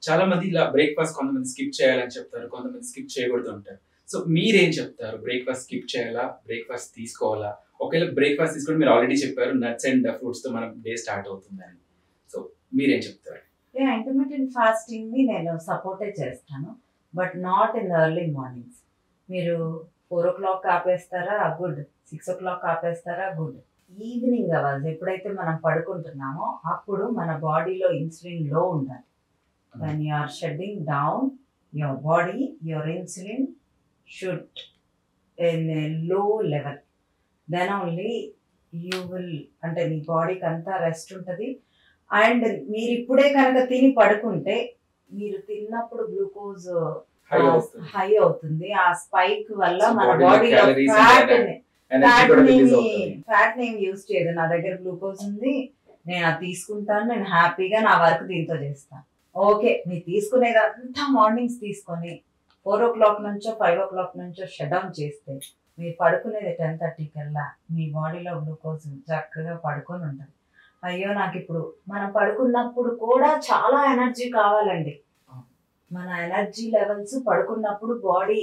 చాలా మంది ఇలా బ్రేక్ఫాస్ట్ కొంతమంది స్కిప్ చేయాలని చెప్తారు, కొంతమంది స్కిప్ చేయకూడదు అంటారు. సో మీరేం చెప్తారు? బ్రేక్ఫాస్ట్ స్కిప్ చేయాలా, బ్రేక్ఫాస్ట్ తీసుకోవాలా? ఒకవేళ బ్రేక్ఫాస్ట్ తీసుకుంటే మీరు ఆల్రెడీ చెప్పారు నట్స్ అండ్ ఫ్రూట్స్ తో మన డే స్టార్ట్ అవుతుందని. సో మీరేం చెప్తారు? ఇంటర్మీడియట్ ఫాస్టింగ్ ని నేను సపోర్టే చేస్తాను, but not in the early mornings. మీరు 4 o'clock ఆపేస్తారా, గుడ్. 6 o'clock ఆపేస్తారా, గుడ్. ఈవినింగ్ అవర్స్ ఎప్పుడైతే మనం పడుకుంటున్నామో అప్పుడు మన బాడీలో ఇన్సులిన్ లో ఉండాలి. when you are shutting down your body, your insulin should in a low level, then only you will, అంటే నీ బాడీకి అంతా రెస్ట్ ఉంటుంది. అండ్ మీరు ఇప్పుడే కనుక తిని పడుకుంటే మీరు తిన్నప్పుడు గ్లూకోజ్ హై అవుతుంది. ఆ స్పైక్ వల్ల మన బాడీలో ఫ్యాట్ నేమ్ యూజ్ చేయదు. నా దగ్గర గ్లూకోజ్ ఉంది, నేను అది తీసుకుంటాను, నేను హ్యాపీగా నా వర్క్ దీంతో చేస్తాను. ఓకే, మీరు తీసుకునేది అంతా మార్నింగ్స్ తీసుకొని 4 o'clock నుంచో 5 o'clock నుంచో షట్ డౌన్ చేస్తే మీరు పడుకునేది 10:30 కల్లా మీ బాడీలో గ్లూకోజ్ చక్కగా పడుకొని ఉంటుంది. అయ్యో నాకు ఇప్పుడు మనం పడుకున్నప్పుడు కూడా చాలా ఎనర్జీ కావాలండి. మన ఎనర్జీ లెవెల్స్ పడుకున్నప్పుడు బాడీ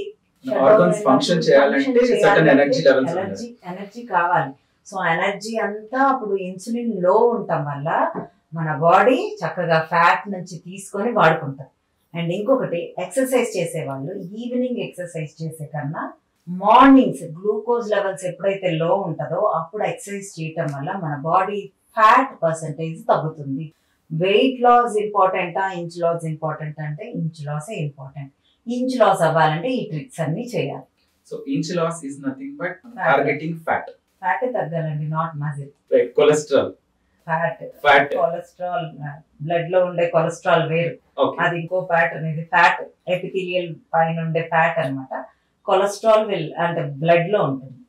ఎనర్జీ కావాలి. సో ఎనర్జీ అంతా అప్పుడు ఇన్సులిన్ లో ఉండటం వల్ల మన బాడీ చక్కగా ఫ్యాట్ నుంచి తీసుకొని వాడుకుంటారు. అండ్ ఇంకొకటి, ఎక్సర్సైజ్ చేసేవాళ్ళు ఈవినింగ్ ఎక్సర్సైజ్ చేసే కన్నా మార్నింగ్స్ గ్లూకోజ్ లెవెల్స్ ఎప్పుడైతే లో ఉంటుందో అప్పుడు ఎక్సర్సైజ్ చేయటం వల్ల మన బాడీ ఫ్యాట్ పర్సంటేజ్ తగ్గుతుంది. వెయిట్ లాస్ ఇంపార్టెంటా, ఇంచ్ లాస్ ఇంపార్టెంట్ అంటే ఇంచ్ లాసే ఇంపార్టెంట్. ఇంచ్ లాస్ అవ్వాలంటే ఈ ట్రిక్స్ అన్ని చేయాలి. So inch loss is nothing but targeting fat. Fat తగ్గాలండి, not muscle. Cholesterol, fat cholesterol, blood లో ఉండే కొలెస్ట్రాల్ వేరు, అది ఇంకో ఫ్యాట్ అనేది. ఫ్యాట్ ఎపిథీలియల్ పైన ఉండే ఫ్యాట్ అన్నమాట. కొలెస్ట్రాల్ అంటే బ్లడ్ లో ఉంటుంది.